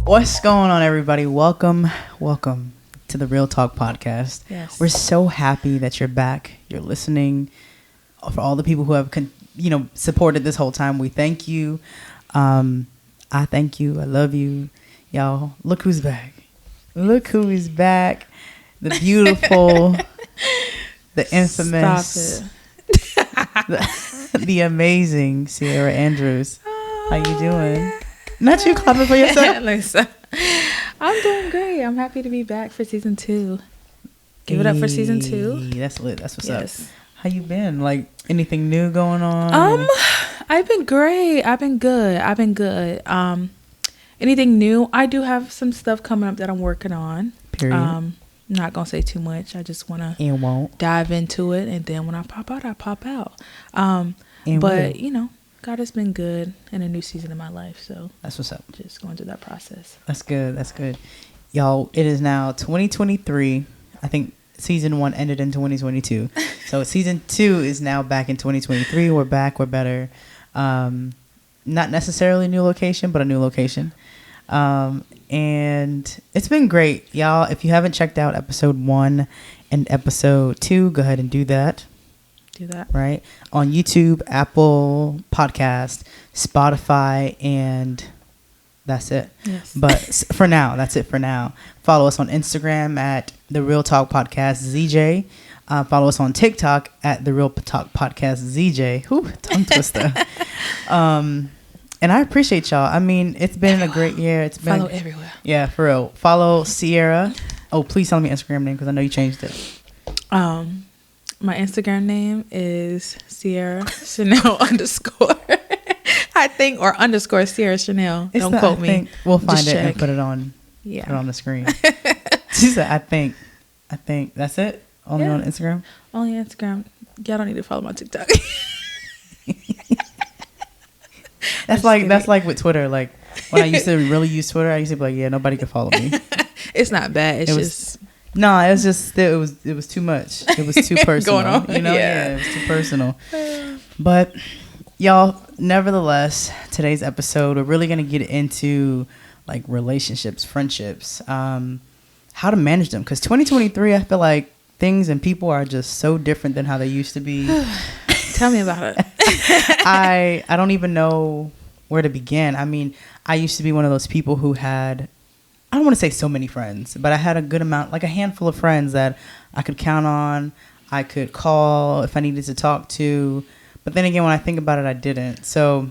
What's going on, everybody? Welcome to the Real Talk podcast. Yes. We're so happy that you're back. You're listening. For all the people who have, supported this whole time, we thank you. I thank you. I love you, y'all. Look who's back. Look who is back. The beautiful, the infamous, the amazing Sierra Andrews. How you doing? Not you clapping for yourself. Listen, I'm doing great. I'm happy to be back for season 2. Give it up for season 2. That's lit. That's what's up. How you been? Like, anything new going on? I've been great. I've been good. Anything new? I do have some stuff coming up that I'm working on. Period. I'm not gonna say too much. I just wanna dive into it, and then when I pop out, I pop out. But God has been good in a new season of my life, so that's what's up. Just going through that process. That's good. Y'all, it is now 2023. I think season 1 ended in 2022. So season 2 is now back in 2023. We're back. We're better. Not necessarily new location, but a new location. And it's been great, y'all. If you haven't checked out episode 1 and episode 2, go ahead and do that. Right on YouTube, Apple Podcast, Spotify, and that's it. Yes. But for now, that's it for now. Follow us on Instagram at The Real Talk Podcast ZJ. Follow us on TikTok at The Real Talk Podcast ZJ. Whew, tongue twister. And I appreciate y'all. I mean, it's been a great year. It's been follow everywhere. Yeah, for real. Follow Sierra. Oh, please tell me Instagram name because I know you changed it. My Instagram name is Sierra Chanel _ I think, or _ Sierra Chanel. Don't quote me. We'll find it and put it on. Yeah. Put it on the screen. She said, I think. That's it? Only on Instagram? Only Instagram. Y'all don't need to follow my TikTok. That's like with Twitter. Like when I used to really use Twitter, I used to be like, yeah, nobody can follow me. It's not bad. It was just it was too much. It was too personal. Going on. Yeah, it was too personal. But y'all, nevertheless, today's episode, we're really gonna get into like relationships, friendships, how to manage them. Because 2023, I feel like things and people are just so different than how they used to be. Tell me about it. I don't even know where to begin. I mean, I used to be one of those people who had, I don't want to say so many friends, but I had a good amount, like a handful of friends that I could count on. I could call if I needed to talk to. But then again, when I think about it, I didn't. So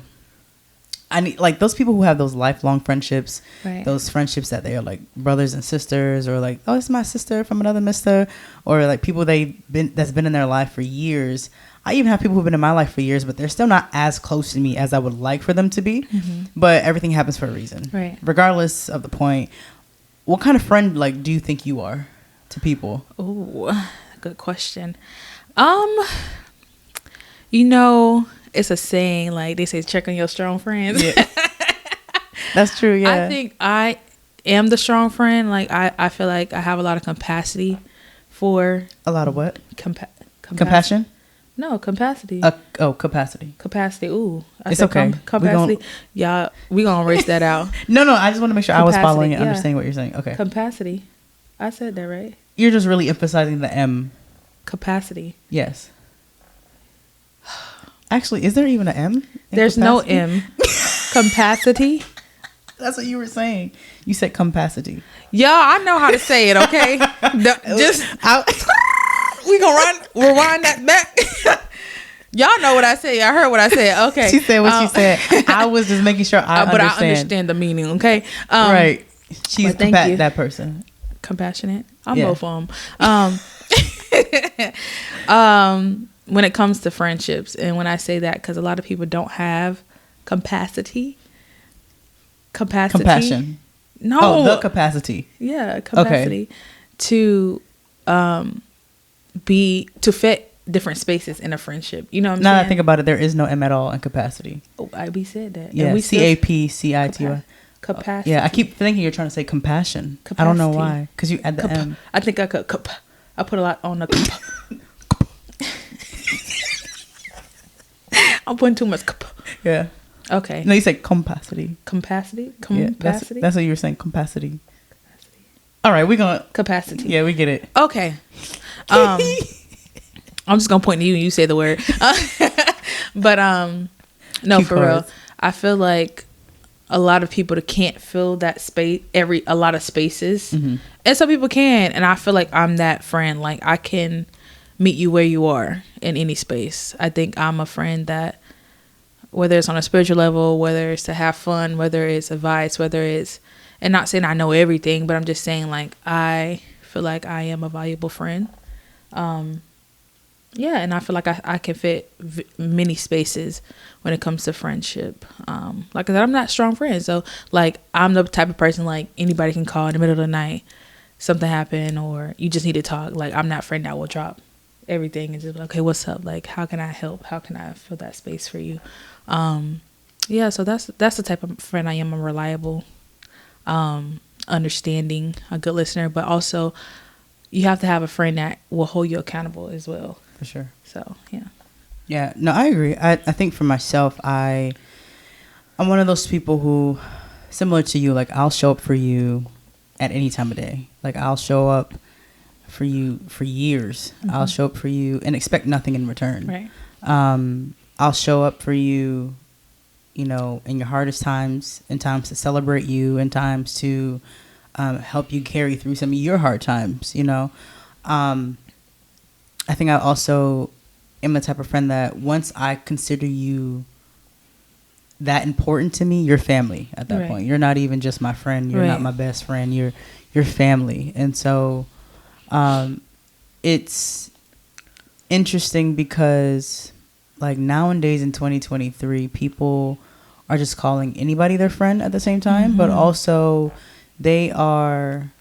I need like those people who have those lifelong friendships, right. Those friendships that they are like brothers and sisters, or like, oh, it's my sister from another mister, or like people that's been in their life for years. I even have people who've been in my life for years, but they're still not as close to me as I would like for them to be. Mm-hmm. But everything happens for a reason. Right. Regardless of the point, what kind of friend like do you think you are to people? Oh, good question. It's a saying, like they say, check on your strong friends. Yeah. That's true. Yeah. I think I am the strong friend. Like I feel like I have a lot of capacity for a lot of what? Compassion? No, capacity. Capacity. Capacity. Ooh, it's okay. Capacity. Yeah, we gonna erase that out. No. I just want to make sure capacity, I was following it, understanding what you're saying. Okay. Capacity. I said that right. You're just really emphasizing the M. Capacity. Yes. Actually, is there even an M? There's capacity? No M. Capacity. That's what you were saying. You said capacity. Yeah, I know how to say it. Okay. We gonna rewind that back. Y'all know what I said. I heard what I said. Okay. She said what she said. I was just making sure I understand. But I understand the meaning. Okay. Right. She's that person. Compassionate. I'm both of them. When it comes to friendships, and when I say that, because a lot of people don't have capacity. Compassion. No. Oh, the capacity. Yeah, capacity to fit different spaces in a friendship. You know what I'm saying? Now that I think about it, there is no M at all in capacity. Oh, IB said that. Yeah, CAPCITY. Capacity. Yeah, I keep thinking you're trying to say compassion. Capacity. I don't know why. Because you add the M. I think I could. I put a lot on the. I'm putting too much. Yeah. Okay. No, you said compacity. Capacity? Yeah, that's what you were saying, compacity. All right, we're going to... Capacity. Yeah, we get it. Okay. I'm just going to point to you and you say the word. But, no, for real. I feel like a lot of people can't fill that space, a lot of spaces. Mm-hmm. And some people can. And I feel like I'm that friend. Like, I can meet you where you are in any space. I think I'm a friend that, whether it's on a spiritual level, whether it's to have fun, whether it's advice, whether it's, and not saying I know everything, but I'm just saying, like, I feel like I am a valuable friend. Yeah, and I feel like I can fit many spaces when it comes to friendship. Like I said, I'm not a strong friend. So, like, I'm the type of person, like, anybody can call in the middle of the night, something happened, or you just need to talk. Like, I'm that friend that will drop everything and just, okay, what's up? Like, how can I help? How can I fill that space for you? Yeah, so that's the type of friend I am. I'm reliable, understanding, a good listener, but also you have to have a friend that will hold you accountable as well. For sure. So, yeah. Yeah, no, I agree. I think for myself, I'm one of those people who, similar to you, like, I'll show up for you at any time of day. Like, I'll show up for you for years. Mm-hmm. I'll show up for you and expect nothing in return. Right. I'll show up for you, you know, in your hardest times, in times to celebrate you, in times to help you carry through some of your hard times, you know. I think I also am the type of friend that once I consider you that important to me, you're family at that point. You're not even just my friend. You're not my best friend. You're family. And so it's interesting because, like, nowadays in 2023, people are just calling anybody their friend at the same time, mm-hmm. but also they are,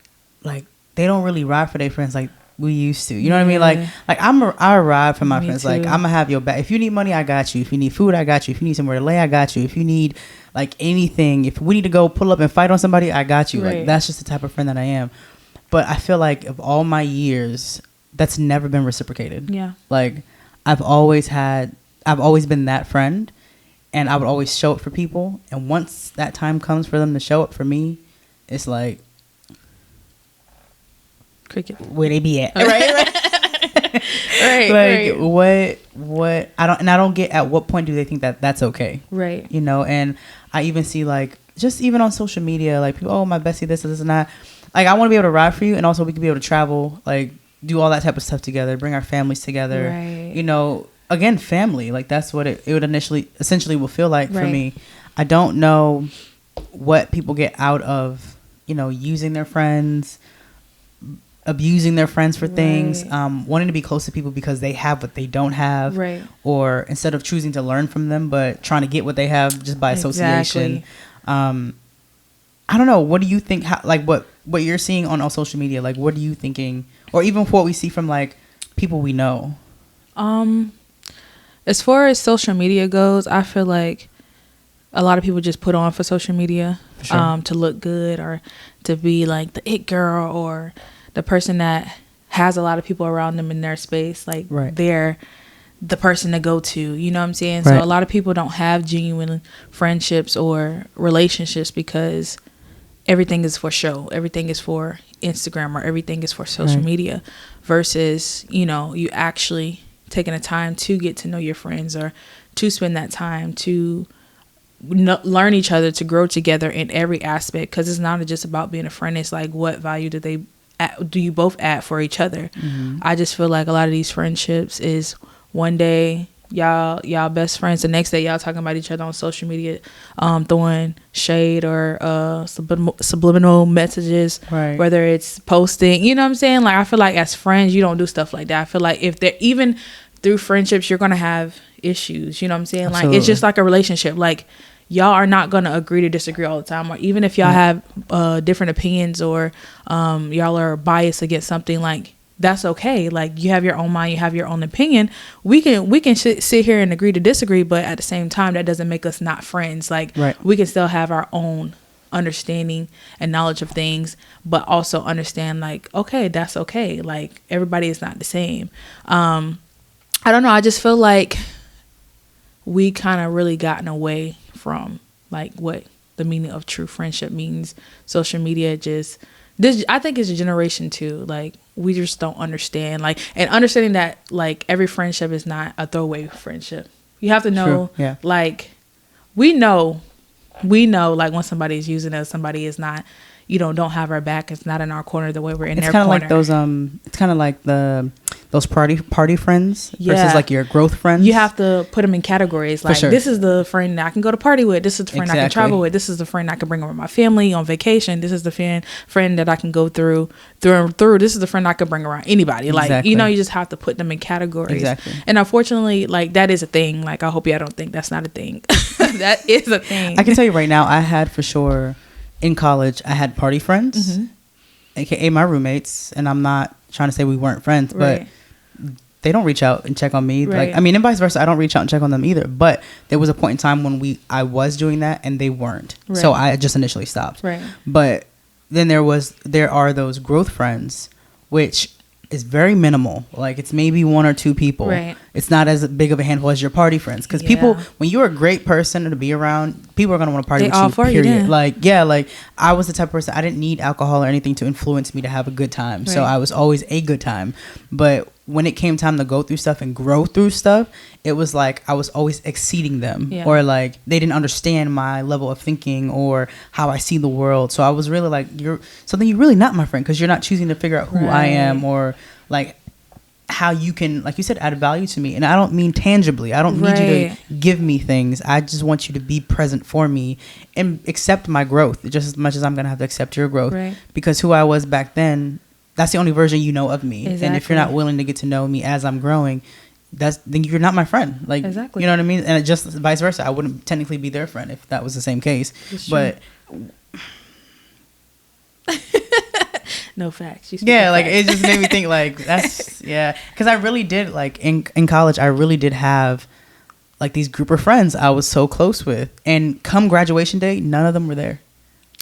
like, they don't really ride for their friends like we used to. You know what I mean? Like I ride for my friends. Too. Like, I'm gonna have your back. If you need money, I got you. If you need food, I got you. If you need somewhere to lay, I got you. If you need, like, anything, if we need to go pull up and fight on somebody, I got you. Right. Like, that's just the type of friend that I am. But I feel like of all my years, that's never been reciprocated. Yeah. Like, I've always been that friend, and I would always show up for people. And once that time comes for them to show up for me, it's like, cricket, where they be at? Right. Right. Like, what I don't get at what point do they think that that's okay? Right. You know, and I even see, like, just even on social media, like, people, oh, my bestie, this and that. Like, I want to be able to ride for you, and also we can be able to travel, like, do all that type of stuff together, bring our families together. Right. You know, again, family. Like, that's what it would essentially will feel like for me. I don't know what people get out of, you know, using their friends, abusing their friends for things, wanting to be close to people because they have what they don't have, or instead of choosing to learn from them, but trying to get what they have just by association. I don't know. What do you think? What you're seeing on social media? Like, what are you thinking? Or even what we see from, like, people we know. As far as social media goes, I feel like a lot of people just put on for social media, to look good or to be like the it girl or the person that has a lot of people around them in their space. Like, they're the person to go to, you know what I'm saying? So a lot of people don't have genuine friendships or relationships because everything is for show. Everything is for Instagram, or everything is for social media, versus, you know, you actually taking the time to get to know your friends, or to spend that time to learn each other, to grow together in every aspect. Because it's not just about being a friend. It's like, what value do you both add for each other? Mm-hmm. I just feel like a lot of these friendships is one day y'all best friends, the next day y'all talking about each other on social media, throwing shade or subliminal messages, whether it's posting, you know what I'm saying? Like, I feel like as friends you don't do stuff like that. I feel like if they're even through friendships, you're gonna have issues, you know what I'm saying? Absolutely. Like, it's just like a relationship. Like, y'all are not gonna agree to disagree all the time, or even if y'all have different opinions, or y'all are biased against something, like, that's okay. Like, you have your own mind, you have your own opinion. We can sit here and agree to disagree, but at the same time, that doesn't make us not friends. Like, we can still have our own understanding and knowledge of things, but also understand, like, okay, that's okay. Like, everybody is not the same. I don't know. I just feel like we kind of really gotten away from like what the meaning of true friendship means. Social media just this, I think, is a generation too. Like we just don't understand, like, and understanding that like every friendship is not a throwaway friendship. You have to know, like, we know like when somebody is using us, somebody is not, don't have our back. It's not in our corner the way we're in their corner. Like those it's kind of like those party friends versus like your growth friends. You have to put them in categories. Like, this is the friend that I can go to party with. This is the friend I can travel with. This is the friend I can bring over my family on vacation. This is the friend that I can go through. This is the friend I can bring around anybody. Like, you just have to put them in categories. Exactly. And unfortunately, like, that is a thing. Like, I hope y'all don't think that's not a thing. That is a thing. I can tell you right now, I had for sure in college, I had party friends, aka my roommates, and I'm not trying to say we weren't friends, but they don't reach out and check on me. Right. Like, I mean, and vice versa, I don't reach out and check on them either. But there was a point in time when I was doing that and they weren't. Right. So I just initially stopped. Right. But then there are those growth friends, which is very minimal. Like, it's maybe one or two people. Right. It's not as big of a handful as your party friends. Because people, when you're a great person to be around, people are going to want to party with you, period. Like, like, I was the type of person, I didn't need alcohol or anything to influence me to have a good time. Right. So I was always a good time. But when it came time to go through stuff and grow through stuff, it was like I was always exceeding them, or like they didn't understand my level of thinking or how I see the world. So I was really like, you're really not my friend, because you're not choosing to figure out who I am, or like how you can, like you said, add value to me. And I don't mean tangibly. I don't need you to give me things. I just want you to be present for me and accept my growth just as much as I'm going to have to accept your growth. Right. Because who I was back then, that's the only version you know of me. Exactly. And if you're not willing to get to know me as I'm growing, then you're not my friend. Like, you know what I mean? And it just vice versa. I wouldn't technically be their friend if that was the same case. But no facts. Like, it just made me think, like, that's because I really did, like, in college, I really did have like these group of friends I was so close with, and come graduation day, none of them were there.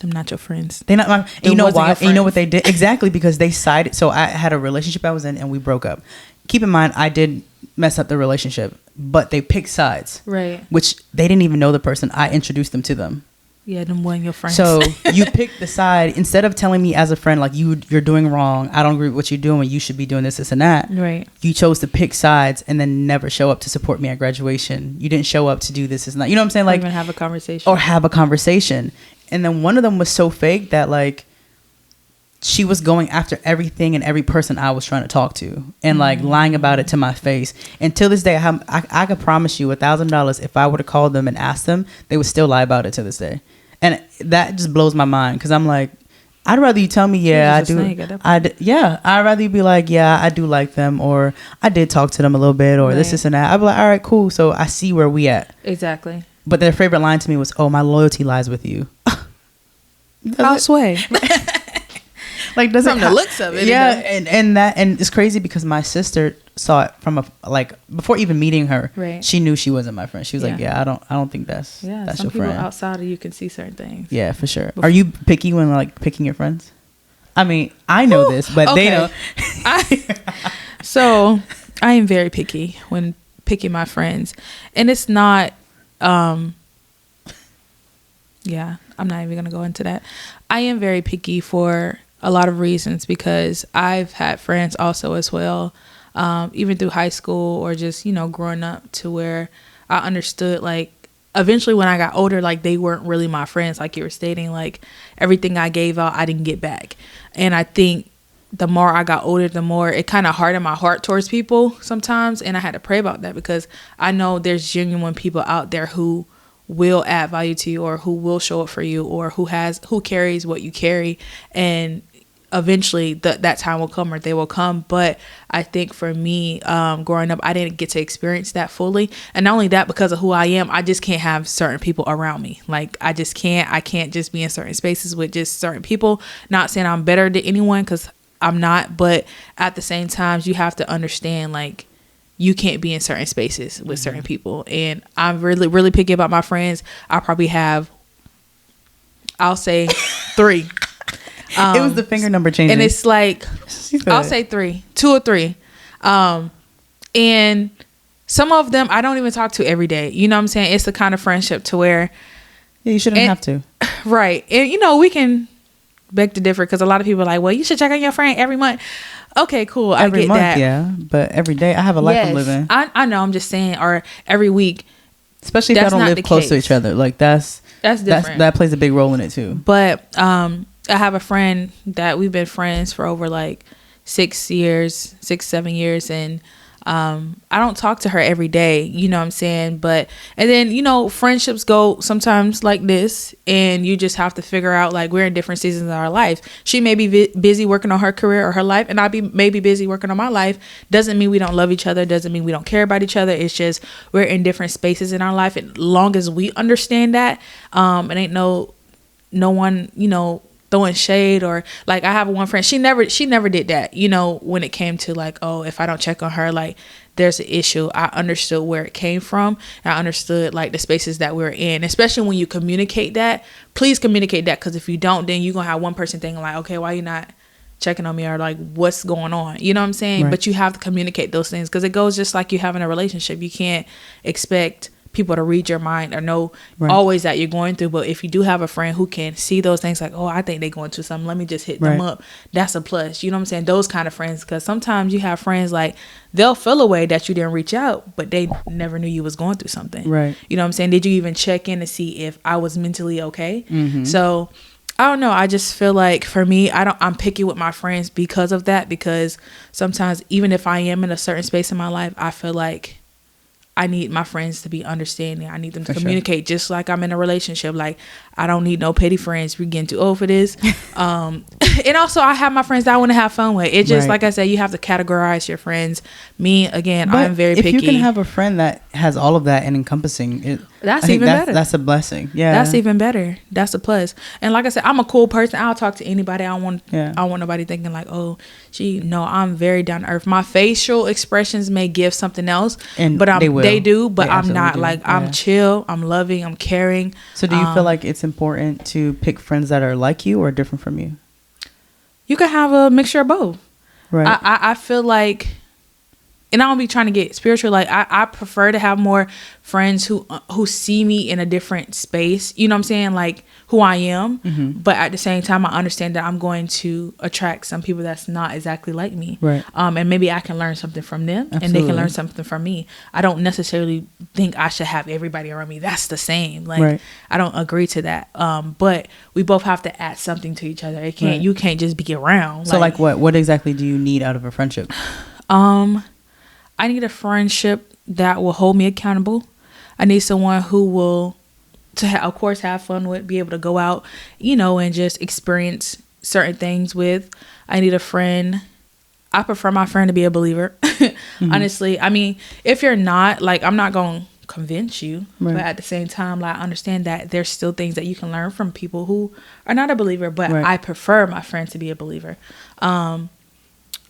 I'm not your friends. They're not my. You know why? And you know what they did? Exactly, because they sided. So I had a relationship I was in, and we broke up. Keep in mind, I did mess up the relationship, but they picked sides, right? Which they didn't even know the person. I introduced them to them. Yeah, them weren't your friends. So you picked the side instead of telling me as a friend, like, you're doing wrong. I don't agree with what you're doing. You should be doing this, and that. Right. You chose to pick sides and then never show up to support me at graduation. You didn't show up to do this, and that. You know what I'm saying? Like, or even have a conversation. And then one of them was so fake that, like, she was going after everything and every person I was trying to talk to, and like lying about it to my face. And till this day, I could promise you $1,000 if I would have called them and asked them, they would still lie about it to this day. And that just blows my mind, because I'm like, I'd rather you tell me, I do. I'd rather you be like, I do like them, or I did talk to them a little bit, or this and that. I'd be like, all right, cool. So I see where we at. Exactly. But their favorite line to me was, "Oh, my loyalty lies with you." I'll sway. Like, does from the looks of it? Yeah, and it's crazy because my sister saw it from before even meeting her. Right. She knew she wasn't my friend. She was like, I don't think that's your friend. Some people outside of you can see certain things. Yeah, for sure. Are you picky when, like, picking your friends? I mean, I know this, but they know. So I am very picky when picking my friends, and it's not. I'm not even gonna go into that. I am very picky for a lot of reasons, because I've had friends also as well, even through high school or just, growing up, to where I understood, like, eventually when I got older, like, they weren't really my friends, like you were stating. Like, everything I gave out, I didn't get back. And I think the more I got older, the more it kind of hardened my heart towards people sometimes. And I had to pray about that, because I know there's genuine people out there who will add value to you, or who will show up for you, or who carries what you carry. And eventually that time will come, or they will come. But I think for me, growing up, I didn't get to experience that fully. And not only that, because of who I am, I just can't have certain people around me. Like, I can't just be in certain spaces with just certain people. Not saying I'm better than anyone, because I'm not, but at the same time, you have to understand, like, you can't be in certain spaces with certain people. And I'm really, really picky about my friends. I probably have, I'll say 3. It was the finger number changing. And it's like, I'll say 2 or 3. And some of them I don't even talk to every day. You know what I'm saying? It's the kind of friendship to where you shouldn't have to. Right. And we can beg to differ because a lot of people are like, well, you should check on your friend every month. Okay, cool. Every I get month, that. yeah. But every day, I have a life I'm living. I know. I'm just saying, or every week. Especially if y'all don't live close to each other. Like that's different. That plays a big role in it too. But I have a friend that we've been friends for over like 6 years, 7 years, and I don't talk to her every day, you know what I'm saying? But, and then, friendships go sometimes like this, and you just have to figure out, like, we're in different seasons of our life. She may be busy working on her career or her life, and I'll be maybe busy working on my life. Doesn't mean we don't love each other. Doesn't mean we don't care about each other. It's just we're in different spaces in our life. And long as we understand that, it ain't no one, throwing shade, or like I have one friend, she never did that, when it came to like, oh, if I don't check on her, like there's an issue. I understood where it came from. I understood like the spaces that we're in, especially when you communicate that. Please communicate that, because if you don't, then you're gonna have one person thinking like, okay, why you not checking on me, or like what's going on, you know what I'm saying? Right. But you have to communicate those things, because it goes just like you having a relationship. You can't expect people to read your mind or know always that you're going through. But if you do have a friend who can see those things, like, oh, I think they're going through something, let me just hit them up, that's a plus. You know what I'm saying? Those kind of friends, because sometimes you have friends like they'll feel a way that you didn't reach out, but they never knew you was going through something. Right. You know what I'm saying? Did you even check in to see if I was mentally okay? Mm-hmm. So I don't know. I just feel like for me, I'm picky with my friends because of that, because sometimes even if I am in a certain space in my life, I feel like I need my friends to be understanding. I need them to communicate, just like I'm in a relationship. Like, I don't need no petty friends. We're getting too old for this. And also, I have my friends that I want to have fun with. It just, like I said, you have to categorize your friends. Me, again, I'm very picky. If you can have a friend that has all of that and encompassing it, that's even better. That's a blessing. Yeah, that's even better. That's a plus. And like I said, I'm a cool person. I'll talk to anybody. I don't want nobody thinking like, oh, I'm very down to earth. My facial expressions may give something else, but they do. But I'm not like I'm chill. I'm loving. I'm caring. So do you feel like it's important to pick friends that are like you or different from you? You can have a mixture of both. Right. I feel like, and I don't be trying to get spiritual. Like I prefer to have more friends who see me in a different space. You know what I'm saying? Like who I am. Mm-hmm. But at the same time, I understand that I'm going to attract some people that's not exactly like me. Right. And maybe I can learn something from them. Absolutely. And they can learn something from me. I don't necessarily think I should have everybody around me that's the same. Like I don't agree to that. But we both have to add something to each other. You can't just be around. So like what exactly do you need out of a friendship? I need a friendship that will hold me accountable. I need someone who will, of course, have fun with, be able to go out, and just experience certain things with. I need a friend. I prefer my friend to be a believer. Mm-hmm. Honestly, I mean, if you're not, like, I'm not going to convince you, but at the same time, like, I understand that there's still things that you can learn from people who are not a believer, but I prefer my friend to be a believer.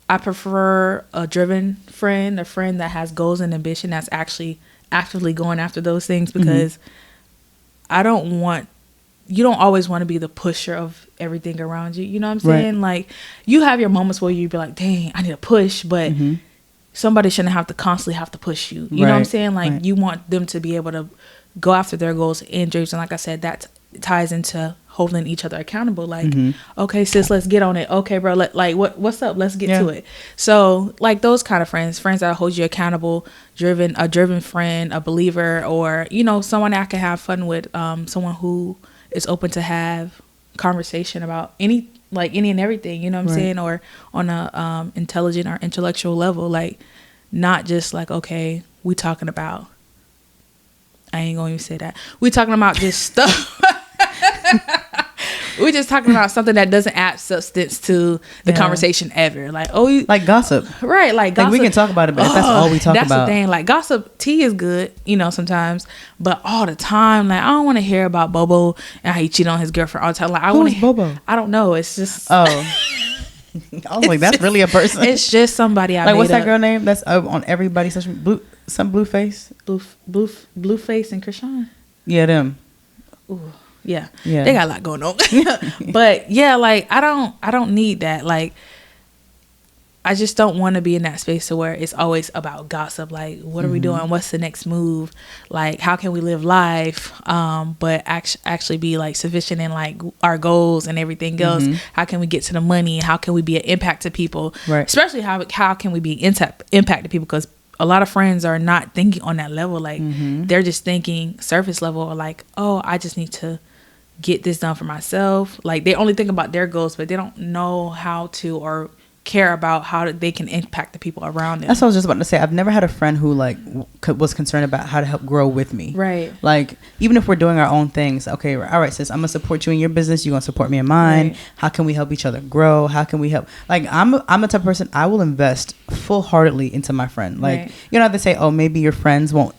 I prefer a driven friend, a friend that has goals and ambition, that's actually actively going after those things, because you don't always want to be the pusher of everything around you. You know what I'm saying? Like, you have your moments where you be like, dang, I need a push, but somebody shouldn't have to constantly have to push you. You know what I'm saying? Like, you want them to be able to go after their goals and dreams. And like I said, that ties into holding each other accountable. Like, okay, sis, let's get on it. Okay, bro, what's up? Let's get to it. So like those kind of friends that hold you accountable, a driven friend, a believer, or someone that I can have fun with, someone who is open to have conversation about any and everything, you know what I'm saying, or on a intelligent or intellectual level, like not just like, okay, we talking about, I ain't gonna even say that, we talking about just stuff. We're just talking about something that doesn't add substance to the conversation ever. Like, like gossip. Right, like gossip. Like we can talk about it, but that's all we talk about. That's the thing. Like gossip, tea is good, sometimes, but all the time, like I don't want to hear about Bobo and how he cheated on his girlfriend all the time. Like Who's Bobo? I don't know. It's just I was like, that's really a person. It's just somebody I like. Made what's that up. girl name? That's on everybody's social Blueface. Blueface and Krishan. Yeah, them. Ooh. Yeah, they got a lot going on. But yeah, like I don't need that. Like I just don't want to be in that space to where it's always about gossip. Like, what are we doing? What's the next move? Like, how can we live life? But actually be like sufficient in like our goals and everything else. How can we get to the money? How can we be an impact to people? Right. Especially how can we be impact to people? Because a lot of friends are not thinking on that level. Like, they're just thinking surface level, or like, oh, I just need to get this done for myself. Like, they only think about their goals, but they don't know how to or care about how they can impact the people around them. That's what I was just about to say. I've never had a friend who like was concerned about how to help grow with me. Right. Like, even if we're doing our own things, okay, all right, sis, I'm gonna support you in your business, you're gonna support me in mine. Right. How can we help each other grow? How can we help? Like, I'm a type of person, I will invest full-heartedly into my friend. Like, Right. you know how they say, oh, maybe your friends won't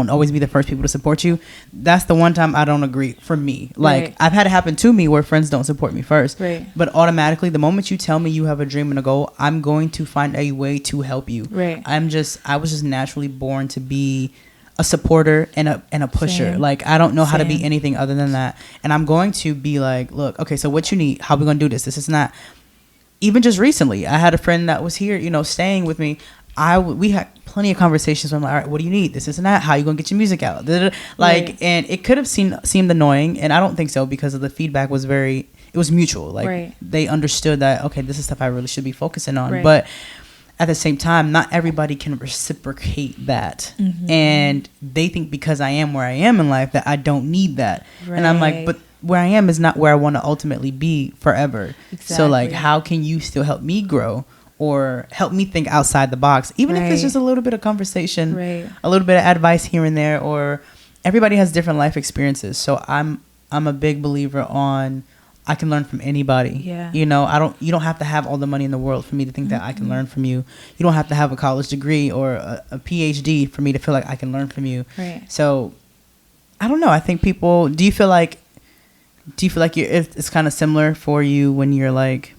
always be the first people to support you. That's the one time I don't agree for me. Like, Right. I've had it happen to me where friends don't support me first. Right. But automatically, the moment you tell me you have a dream and a goal, I'm going to find a way to help you. Right. I was just naturally born to be a supporter and a pusher. Same. Like, I don't know how to be Same. anything other than that. And I'm going to be like, look, okay, so what you need? How we going to do this? This is not. Even just recently, I had a friend that was here, you know, staying with me. We had plenty of conversations where I'm like, all right, what do you need? This and that. How you gonna get your music out? Like, Right. and it could have seemed annoying, and I don't think so, because of the feedback was it was mutual. Like, Right. they understood that, okay, this is stuff I really should be focusing on. Right. But at the same time, not everybody can reciprocate that. And they think because I am where I am in life that I don't need that. And I'm like, Right. but where I am is not where I want to ultimately be forever. So like, Exactly. how can you still help me grow or help me think outside the box, even if it's Right. just a little bit of conversation, Right. a little bit of advice here and there, or everybody has different life experiences. So I'm a big believer on, I can learn from anybody. Yeah. You know, you don't have to have all the money in the world for me to think that I can learn from you. You don't have to have a college degree or a PhD for me to feel like I can learn from you. Right. So I don't know. I think people, do you feel like it's kind of similar for you when you're like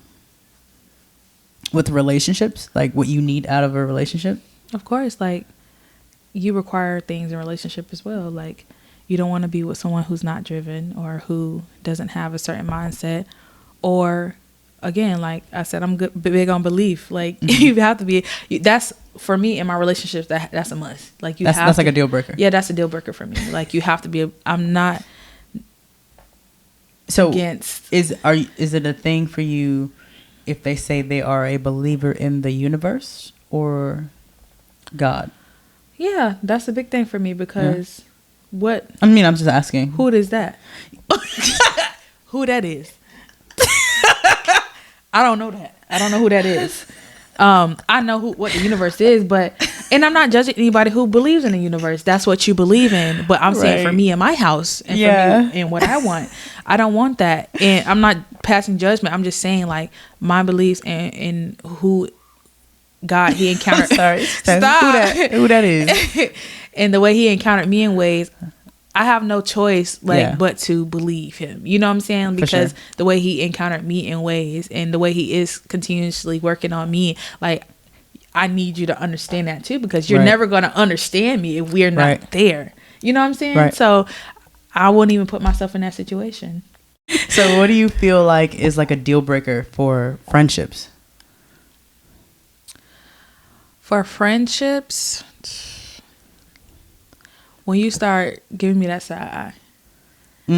with relationships, like what you need out of a relationship? Of course, like, you require things in relationship as well. Like, you don't want to be with someone who's not driven or who doesn't have a certain mindset. Or, again, like I said, I'm big on belief. Like, you have to be. That's, for me in my relationships, that's a must. Like, That's like a deal breaker. Yeah, that's a deal breaker for me. Like, you have to be. I'm not So against. is it a thing for you if they say they are a believer in the universe or God? Yeah, that's a big thing for me because what? I mean, I'm just asking. Who is that? Who that is? I don't know that. I don't know who that is. I know what the universe is, and I'm not judging anybody who believes in the universe. That's what you believe in. But I'm saying for me in my house and for me and what I want, I don't want that. And I'm not passing judgment. I'm just saying, like, my beliefs and who God he encountered. Sorry. Stop. Who that is? And the way he encountered me in ways, I have no choice but to believe him. You know what I'm saying? Because the way he encountered me in ways and the way he is continuously working on me, like, I need you to understand that too, because you're never going to understand me if we're not there. You know what I'm saying? Right. So I wouldn't even put myself in that situation. So what do you feel like is like a deal breaker for friendships? For friendships, when you start giving me that side eye,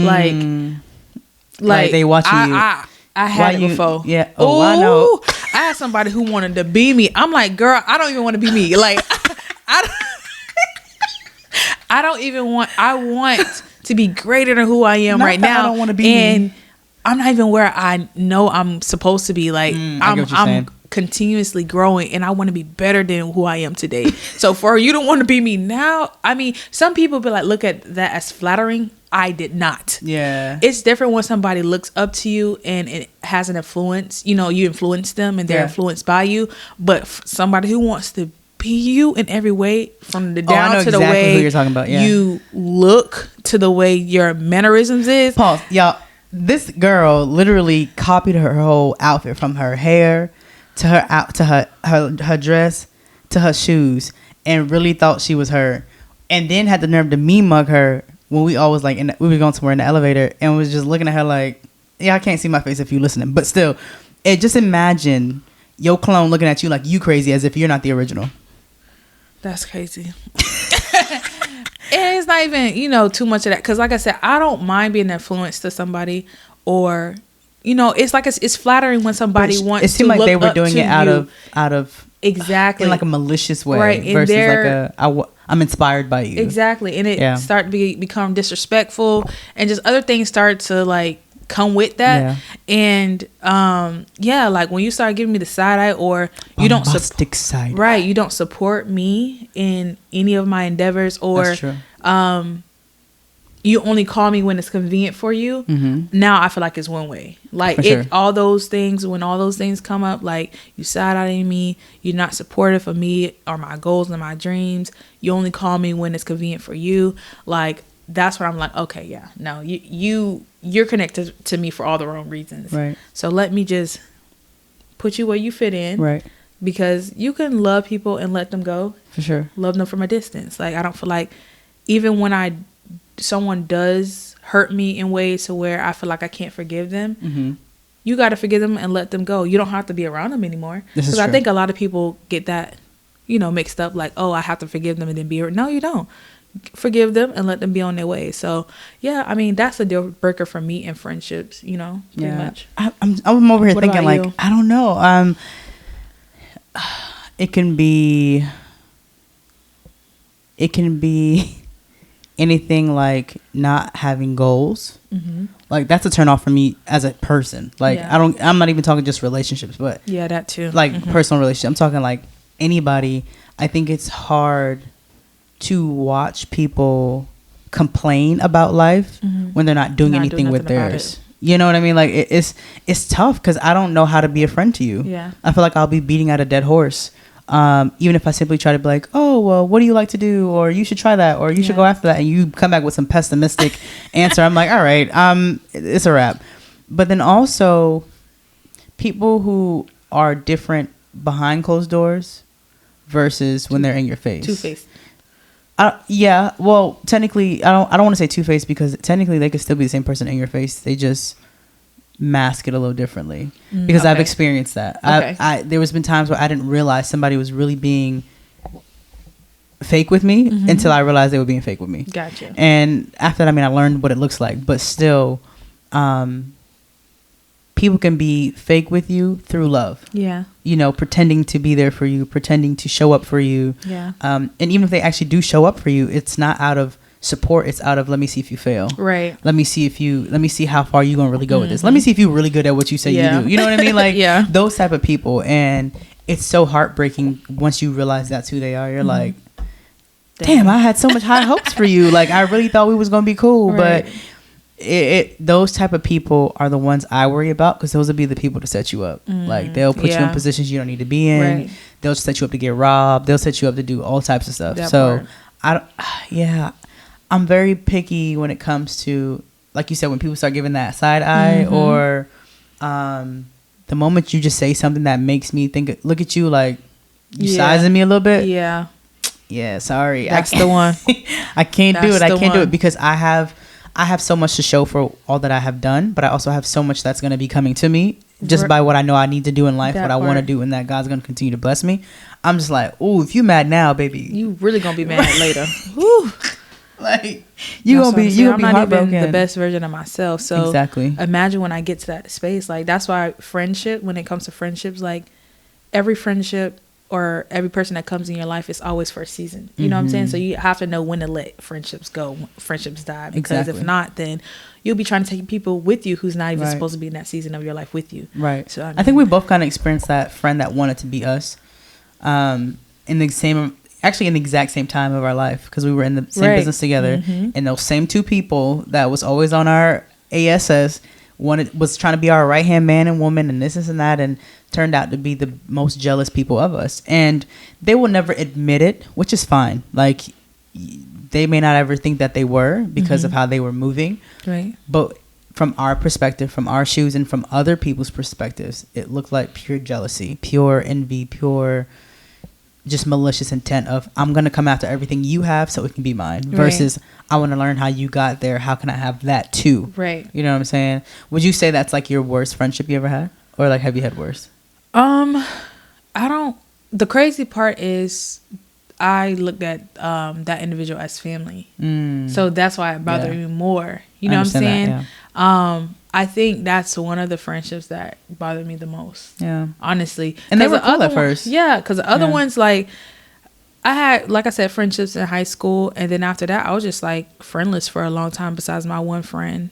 like they watching you. I had it before. Yeah. Oh, I know. I had somebody who wanted to be me. I'm like, girl, I don't even want to be me. Like, I don't even want. I want to be greater than who I am Not right that now. I don't want to be and me. I'm not even where I know I'm supposed to be. Like, I get what you're saying. continuously growing, and I want to be better than who I am today. So for you to want to be me now, I mean, some people be like, look at that as flattering. I did not. Yeah. It's different when somebody looks up to you and it has an influence. You know, you influence them and they're influenced by you. But somebody who wants to be you in every way, from the down to exactly the way who you're talking about. Yeah. you look, to the way your mannerisms is. Pause. Y'all, this girl literally copied her whole outfit, from her hair to her dress to her shoes, and really thought she was her, and then had the nerve to me mug her when we always like we were going somewhere in the elevator, and was just looking at her like, yeah, I can't see my face if you listening, but still, just imagine your clone looking at you like you crazy as if you're not the original. That's crazy. And it's not even, too much of that. Because like I said, I don't mind being influenced to somebody, or, it's like it's flattering when somebody wants to. It seemed like they were doing it out of exactly, in like a malicious way, right? Versus I'm inspired by you. Exactly, and it start to become disrespectful, and just other things start to like come with that. And like when you start giving me the side eye, or you don't side, right, you don't support me in any of my endeavors, or that's true. You only call me when it's convenient for you. Now I feel like it's one way. Like all those things, when all those things come up, like you side-eyeing me, you're not supportive of me or my goals and my dreams. You only call me when it's convenient for you. Like that's when I'm like, okay, yeah, no, you're connected to me for all the wrong reasons. Right. So let me just put you where you fit in. Right. Because you can love people and let them go. For sure. Love them from a distance. Like I don't feel like even when someone does hurt me in ways to where I feel like I can't forgive them, you got to forgive them and let them go. You don't have to be around them anymore. Because I think a lot of people get that, mixed up. Like, oh, I have to forgive them and then be. No, you don't. Forgive them and let them be on their way. So yeah, I mean that's a deal breaker for me in friendships. Pretty much. I'm over here What thinking like you? I don't know. It can be anything like not having goals. Like that's a turn off for me as a person. Like I'm not even talking just relationships, but that too. Like personal relationship. I'm talking like anybody. I think it's hard to watch people complain about life when they're not doing anything with theirs. You know what I mean? Like it's tough because I don't know how to be a friend to you. Yeah. I feel like I'll be beating at a dead horse. Even if I simply try to be like, oh, well, what do you like to do? Or you should try that. Or you should go after that. And you come back with some pessimistic answer. I'm like, all right, it's a wrap. But then also people who are different behind closed doors versus when they're in your face. Two-faced. Yeah. Well, technically, I don't want to say two-faced because technically they could still be the same person in your face. They just mask it a little differently because I've experienced that. There was been times where I didn't realize somebody was really being fake with me until I realized they were being fake with me. Gotcha. And after that, I mean, I learned what it looks like, but still, people can be fake with you through love. Yeah. Pretending to be there for you, pretending to show up for you. Yeah. And even if they actually do show up for you, it's not out of support, it's out of let me see if you fail. Right. Let me see how far you're gonna really go with this. Let me see if you're really good at what you say you do. You know what I mean? Like those type of people. And it's so heartbreaking once you realize that's who they are. You're like, damn, I had so much high hopes for you. Like I really thought we was gonna be cool. Right. But those type of people are the ones I worry about because those will be the people to set you up. Like they'll put you in positions you don't need to be in. Right. They'll set you up to get robbed. They'll set you up to do all types of stuff. I'm very picky when it comes to, like you said, when people start giving that side eye or the moment you just say something that makes me look at you like you sizing me a little bit. Yeah. Yeah, sorry. That's the one. I can't do it. I can't do it because I have so much to show for all that I have done, but I also have so much that's going to be coming to me just by what I know I need to do in life, what I want to do, and that God's going to continue to bless me. I'm just like, ooh, if you mad now, baby. You really going to be mad later. Woo. Like you gonna be heartbroken. Even the best version of myself. So exactly. Imagine when I get to that space. Like that's why friendship. When it comes to friendships, like every friendship or every person that comes in your life is always for a season. You know what I'm saying? So you have to know when to let friendships go, friendships die. Because if not, then you'll be trying to take people with you who's not even supposed to be in that season of your life with you. Right. So I think we both kind of experienced that friend that wanted to be us, in the exact same time of our life because we were in the same business together, and those same two people that was always on our ASS was trying to be our right hand man and woman and this and that, and turned out to be the most jealous people of us. And they will never admit it, which is fine. Like they may not ever think that they were because of how they were moving, right? But from our perspective, from our shoes, and from other people's perspectives, it looked like pure jealousy, pure envy, pure just malicious intent of I'm gonna come after everything you have so it can be mine, versus I want to learn how you got there, how can I have that too, right? You know what I'm saying? Would you say that's like your worst friendship you ever had, or like have you had worse? The crazy part is I looked at that individual as family. So that's why it bothered me more. You know what I'm saying? That, yeah. I think that's one of the friendships that bothered me the most. Yeah. Honestly. And they were cool at first. Yeah, because the other ones, like, I had, like I said, friendships in high school. And then after that, I was just, like, friendless for a long time besides my one friend.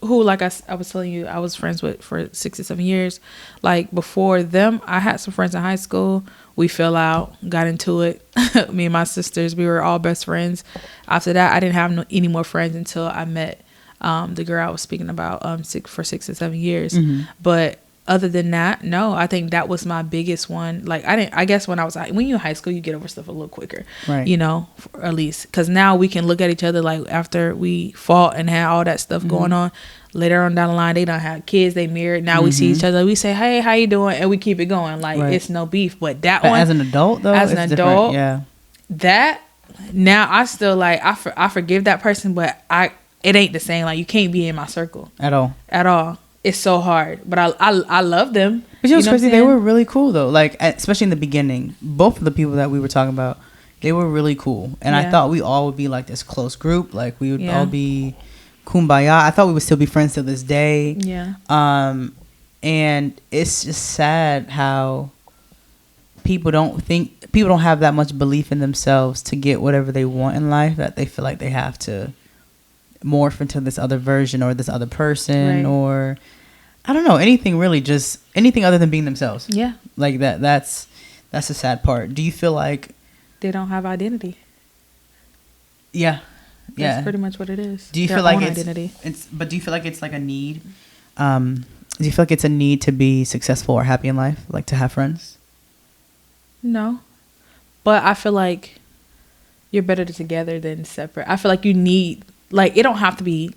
Who, like I was telling you, I was friends with for 6 or 7 years. Like, before them, I had some friends in high school. We fell out, got into it. Me and my sisters, we were all best friends. After that, I didn't have any more friends until I met the girl I was speaking about for 6 or 7 years. But other than that, no, I think that was my biggest one. Like, I guess when you're in high school, you get over stuff a little quicker, right? You know, at least, because now we can look at each other, like, after we fought and had all that stuff going on. Later on down the line, they don't have kids, they married. Now we see each other, we say, hey, how you doing? And we keep it going. Like, it's no beef. But that one, as an adult, though, as an adult, yeah, that now I still, like, I forgive that person, but it ain't the same. Like, you can't be in my circle at all. It's so hard, but I love them. But you know what's crazy? They were really cool though. Like, especially in the beginning, both of the people that we were talking about, they were really cool. And I thought we all would be like this close group. Like, we would all be kumbaya. I thought we would still be friends to this day. Yeah. And it's just sad how people don't have that much belief in themselves to get whatever they want in life, that they feel like they have to morph into this other version or this other person, or I don't know, anything really, just anything other than being themselves. Yeah. Like that's the sad part. Do you feel like they don't have identity? Yeah. That's pretty much what it is. Do you feel like but do you feel like it's like a need? Do you feel like it's a need to be successful or happy in life, like to have friends? No. But I feel like you're better together than separate. I feel like you need, like, it don't have to be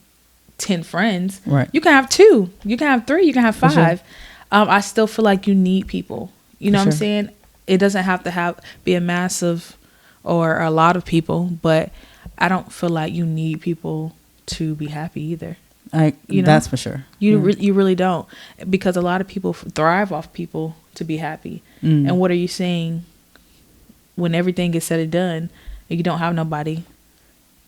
10 friends. Right. You can have 2. You can have 3. You can have 5. Sure. I still feel like you need people. You know what I'm saying? It doesn't have to be a massive or a lot of people, but I don't feel like you need people to be happy either. That's for sure. You really don't, because a lot of people thrive off people to be happy. And what are you saying when everything is said and done and you don't have nobody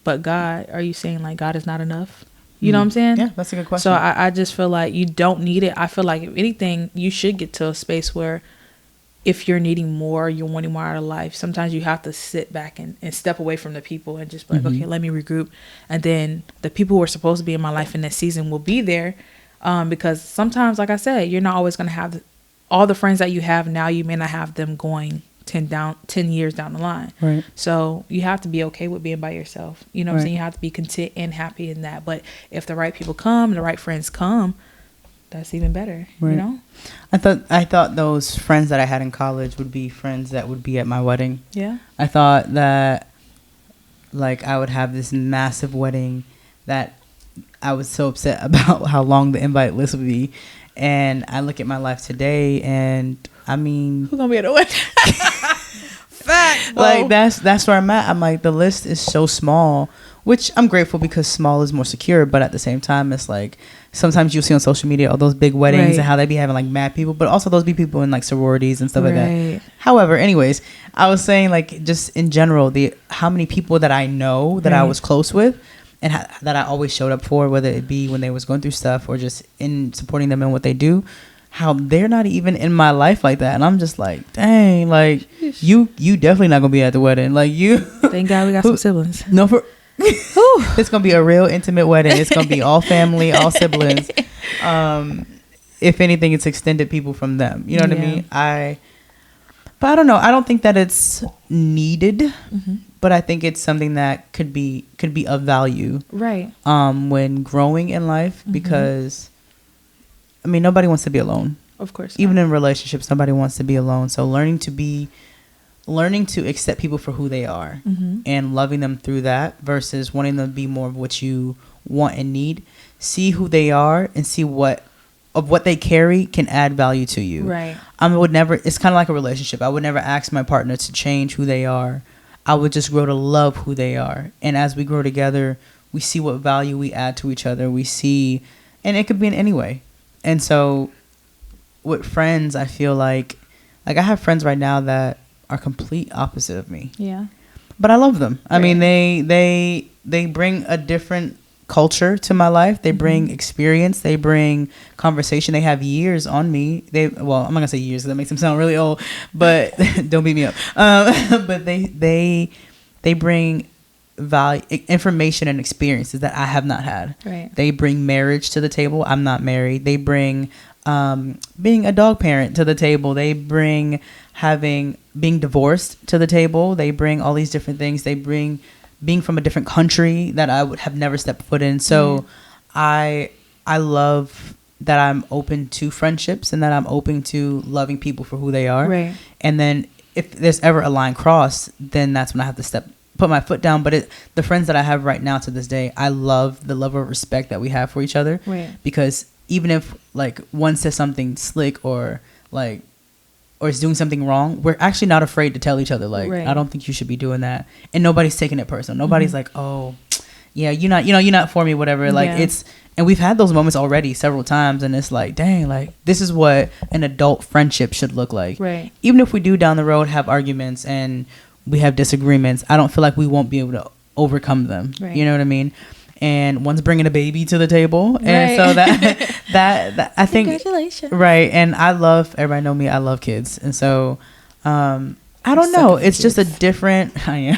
but God? Are you saying, like, God is not enough? You know what I'm saying? Yeah, that's a good question. So I just feel like you don't need it. I feel like, if anything, you should get to a space where if you're needing more, you're wanting more out of life, sometimes you have to sit back and step away from the people and just be like, okay, let me regroup. And then the people who are supposed to be in my life in this season will be there. Because sometimes, like I said, you're not always going to have all the friends that you have now. You may not have them going 10 years down the line. Right. So you have to be okay with being by yourself. You know what I'm saying? You have to be content and happy in that. But if the right people come, the right friends come, that's even better. Right. You know? I thought those friends that I had in college would be friends that would be at my wedding. Yeah. I thought that, like, I would have this massive wedding that I was so upset about how long the invite list would be. And I look at my life today, and I mean, who's gonna be at the wedding? Fact. Like, that's where I'm at. I'm like, the list is so small, which I'm grateful, because small is more secure. But at the same time, it's like, sometimes you'll see on social media all those big weddings and how they be having like mad people, but also those be people in like sororities and stuff like that. However, anyways, I was saying, like, just in general, how many people that I know that I was close with and that I always showed up for, whether it be when they was going through stuff or just in supporting them in what they do, how they're not even in my life like that. And I'm just like, dang, like, you definitely not gonna be at the wedding. Like, you. Thank God we got some siblings. No, it's gonna be a real intimate wedding. It's gonna be all family, all siblings. If anything, it's extended people from them. You know what I mean? But I don't know. I don't think that it's needed, but I think it's something that could be of value, right? When growing in life, because I mean, nobody wants to be alone. Of course not. Even in relationships, nobody wants to be alone. So learning to accept people for who they are and loving them through that, versus wanting them to be more of what you want and need. See who they are and see what they carry can add value to you. Right. It's kind of like a relationship. I would never ask my partner to change who they are. I would just grow to love who they are. And as we grow together, we see what value we add to each other. We see, and it could be in any way. And so with friends, I feel like Like, I have friends right now that are complete opposite of me. Yeah. But I love them. I Right. mean, they bring a different culture to my life. They bring experience. They bring conversation. They have years on me. Well, I'm not gonna say years, 'cause that makes them sound really old. But don't beat me up. But they bring value, information, and experiences that I have not had. Right. They bring marriage to the table. I'm not married. They bring being a dog parent to the table. They bring being divorced to the table. They bring all these different things. They bring being from a different country that I would have never stepped foot in. So I love that I'm open to friendships and that I'm open to loving people for who they are. Right. And then if there's ever a line crossed, then that's when I have to put my foot down. But the friends that I have right now to this day, I love the level of respect that we have for each other. Right. Because even if like one says something slick or is doing something wrong, we're actually not afraid to tell each other, like, Right. I don't think you should be doing that. And nobody's taking it personal. Nobody's like, oh, yeah, you're not for me, whatever. Like, Yeah. and we've had those moments already several times, and it's like, dang, like, this is what an adult friendship should look like. Right. Even if we do down the road have arguments and we have disagreements, I don't feel like we won't be able to overcome them. Right. You know what I mean? And one's bringing a baby to the table, and Right. so that I think, Congratulations. right. And everybody know me, I love kids, and so I don't suck know, at it's just a kids. different I am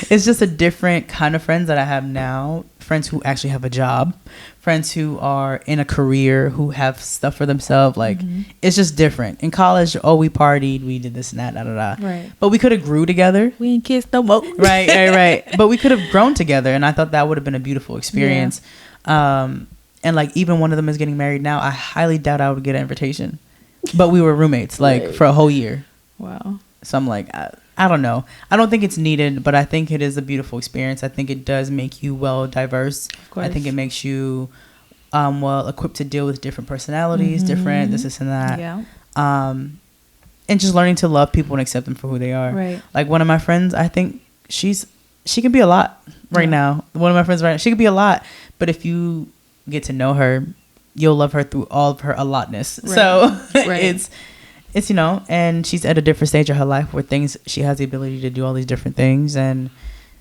it's just a different kind of friends that I have now. Friends who actually have a job, friends who are in a career, who have stuff for themselves. Like, it's just different. In college, we partied, we did this and that, da da da. Right. But we could have grew together. We ain't kids no more. Right. But we could have grown together, and I thought that would have been a beautiful experience. And like, even one of them is getting married now. I highly doubt I would get an invitation. But we were roommates, like, Right. for a whole year. Wow. So I'm like, I don't know. I don't think it's needed, but I think it is a beautiful experience. I think it does make you well diverse. Of course. I think it makes you well equipped to deal with different personalities, different this and that. Yeah. And just learning to love people and accept them for who they are. Right. Like, one of my friends, I think she can be a lot right Yeah. now. One of my friends right now, she could be a lot, but if you get to know her, you'll love her through all of her a lotness. Right. So Right. it's and she's at a different stage of her life where she has the ability to do all these different things, and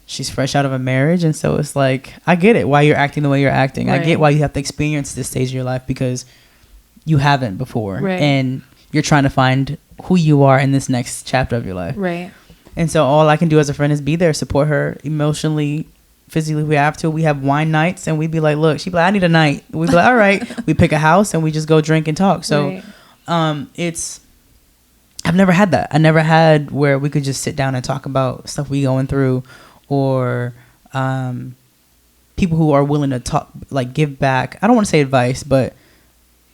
she's fresh out of a marriage, and so it's like, I get it why you're acting the way you're acting. I Right. get why you have to experience this stage of your life, because you haven't before. Right. And you're trying to find who you are in this next chapter of your life. Right. And so all I can do as a friend is be there, support her emotionally, physically. We have to. We have wine nights, and we'd be like, look, she'd be like, I need a night. We'd be like, all right. We pick a house and we just go drink and talk. So Right. I've never had that. I never had where we could just sit down and talk about stuff we going through, or people who are willing to talk, like, give back. I don't want to say advice, but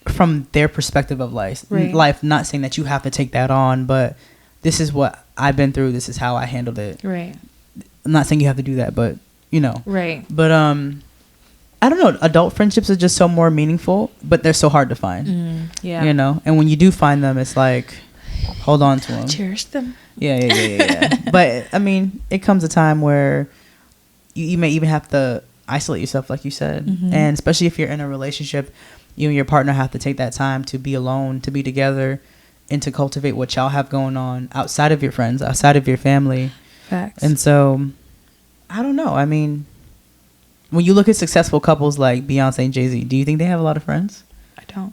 from their perspective of life. Right. Not saying that you have to take that on, but this is what I've been through. This is how I handled it. Right. I'm not saying you have to do that, but Right. But I don't know. Adult friendships are just so more meaningful, but they're so hard to find. Yeah. And when you do find them, it's like, hold on to them. Cherish them. Yeah. But I mean, it comes a time where you may even have to isolate yourself, like you said, and especially if you're in a relationship, you and your partner have to take that time to be alone, to be together, and to cultivate what y'all have going on outside of your friends, outside of your family. Facts. And so, I don't know. I mean, when you look at successful couples like Beyonce and Jay-Z, do you think they have a lot of friends?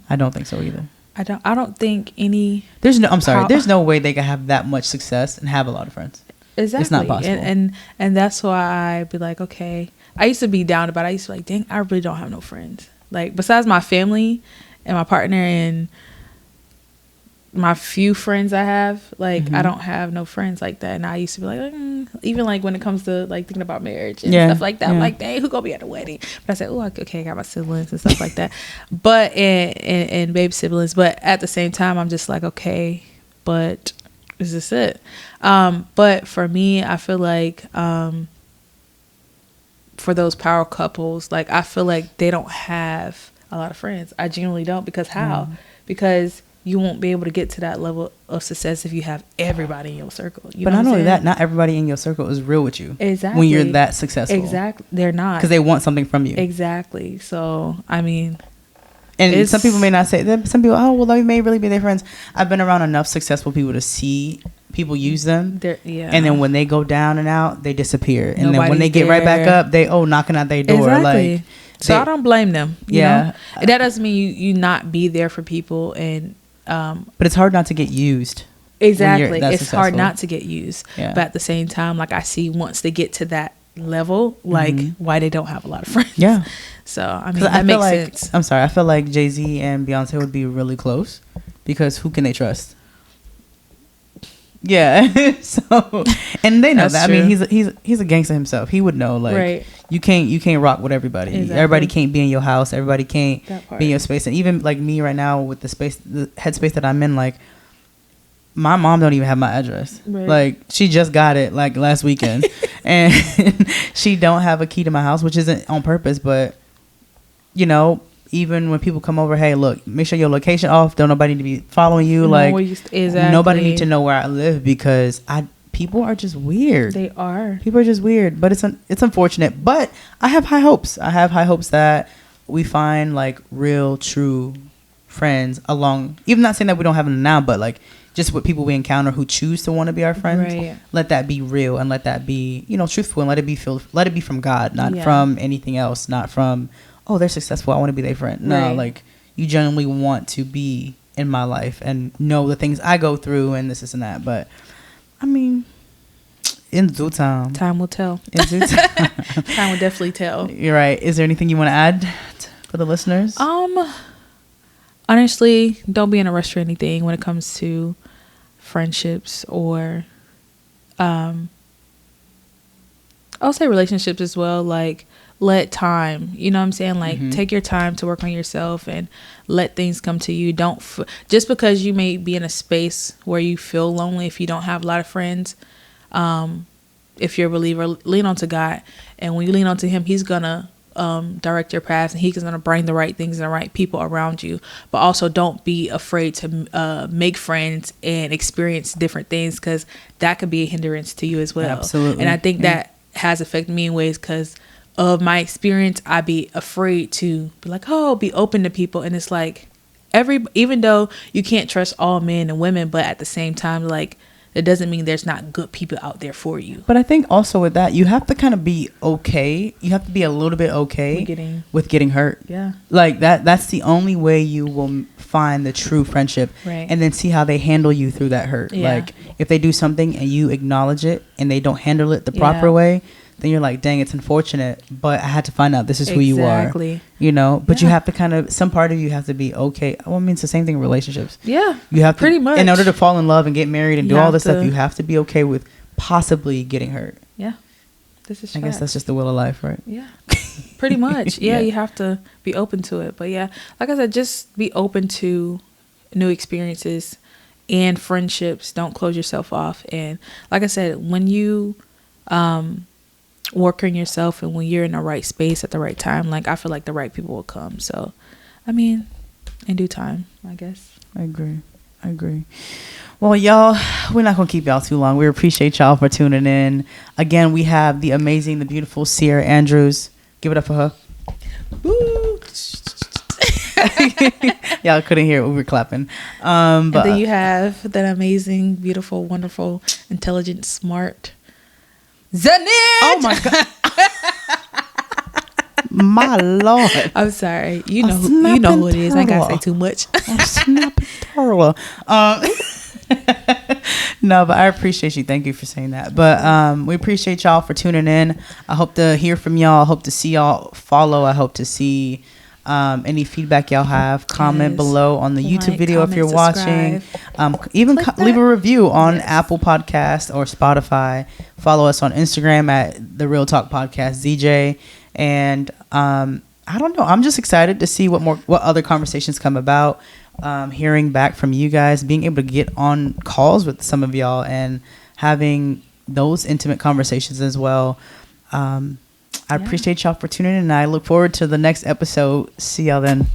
I don't think so either. I don't think any. There's no way they can have that much success and have a lot of friends. Exactly. It's not possible. And that's why I'd be like, okay. I used to be down about it. I used to be like, dang, I really don't have no friends. Like, besides my family and my partner and my few friends I have, like, I don't have no friends like that. And I used to be like, even like when it comes to like thinking about marriage and stuff like that, I'm like, dang, who gonna be at the wedding? But I said, okay, I got my siblings and stuff like that. But and baby siblings. But at the same time, I'm just like, okay, but is this it? But for me, I feel like for those power couples, like, I feel like they don't have a lot of friends. I genuinely don't. Because how? Because you won't be able to get to that level of success if you have everybody in your circle. But not only that, not everybody in your circle is real with you. Exactly. When you're that successful. Exactly. They're not. Because they want something from you. Exactly. So, I mean. And some people may not say that. Some people, oh, well, they may really be their friends. I've been around enough successful people to see people use them. And then when they go down and out, they disappear. And then when they get right back up, they knocking at their door. Exactly. Like, so I don't blame them. You know? That doesn't mean you not be there for people. And but it's hard not to get used. Exactly. It's hard not to get used. But at the same time, like I see once they get to that level, like why they don't have a lot of friends. Yeah. So I mean that makes sense. I'm sorry. I feel like Jay-Z and Beyonce would be really close because who can they trust? Yeah. So and they know that. True. I mean he's a gangster himself. He would know like you can't rock with everybody. Exactly. Everybody can't be in your house. Everybody can't be in your space. And even like me right now with the headspace that I'm in, like my mom don't even have my address. Right. Like she just got it like last weekend. And she don't have a key to my house, which isn't on purpose, but you know, even when people come over, hey, look, make sure your location off. Don't nobody need to be following you. Like nobody need to know where I live because people are just weird. They are. People are just weird, but it's unfortunate. But I have high hopes. I have high hopes that we find like real, true friends along. Even not saying that we don't have them now, but like just with people we encounter who choose to want to be our friends. Right. Let that be real and let that be, you know, truthful and let it be from God, not from anything else, not from, oh, they're successful, I want to be their friend. No, like you genuinely want to be in my life and know the things I go through and this and that. But I mean, in due time. Time will tell. In due time. Time will definitely tell. You're right. Is there anything you want to add for the listeners? Honestly, don't be in a rush for anything when it comes to friendships or I'll say relationships as well. Like let time, you know what I'm saying? Like take your time to work on yourself and let things come to you. Don't just because you may be in a space where you feel lonely if you don't have a lot of friends. If you're a believer, lean onto God, and when you lean onto him, he's gonna direct your path and he's going to bring the right things and the right people around you. But also don't be afraid to make friends and experience different things because that could be a hindrance to you as well. Absolutely. And I think that has affected me in ways because of my experience. I'd be afraid to be like, oh, be open to people. And it's like even though you can't trust all men and women, but at the same time, like it doesn't mean there's not good people out there for you. But I think also with that, you have to kind of be okay. You have to be a little bit okay with getting hurt. Yeah. Like that's the only way you will find the true friendship. Right. And then see how they handle you through that hurt. Yeah. Like if they do something and you acknowledge it and they don't handle it the proper way, then you're like, dang, it's unfortunate, but I had to find out this is who you are. You know, but you have to kind of, some part of you have to be okay. Well, I mean, it's the same thing in relationships. Yeah. You have to, pretty much. In order to fall in love and get married and do all this stuff, you have to be okay with possibly getting hurt. Yeah. This is I guess that's just the will of life, right? Yeah. Pretty much. Yeah, you have to be open to it. But yeah, like I said, just be open to new experiences and friendships. Don't close yourself off. And like I said, when you, work on yourself and when you're in the right space at the right time, like I feel like the right people will come. So I mean, in due time, I guess. I agree. Well, y'all, we're not gonna keep y'all too long. We appreciate y'all for tuning in. Again, we have the amazing, the beautiful Sierra Andrews. Give it up for her. Woo. Y'all couldn't hear it, we were clapping. But and then you have that amazing, beautiful, wonderful, intelligent, smart Zanit. Oh my God. My Lord. I'm sorry. You know who it is. I ain't gotta say too much. Snapping turtle. No, but I appreciate you. Thank you for saying that. But we appreciate y'all for tuning in. I hope to hear from y'all. I hope to see y'all follow. I hope to see any feedback y'all have. Comment below on the YouTube video if you're watching. Even leave a review on Apple Podcast or Spotify. Follow us on Instagram at The Real Talk Podcast ZJ. And I don't know. I'm just excited to see what other conversations come about. Hearing back from you guys, being able to get on calls with some of y'all and having those intimate conversations as well. I appreciate y'all for tuning in, and I look forward to the next episode. See y'all then.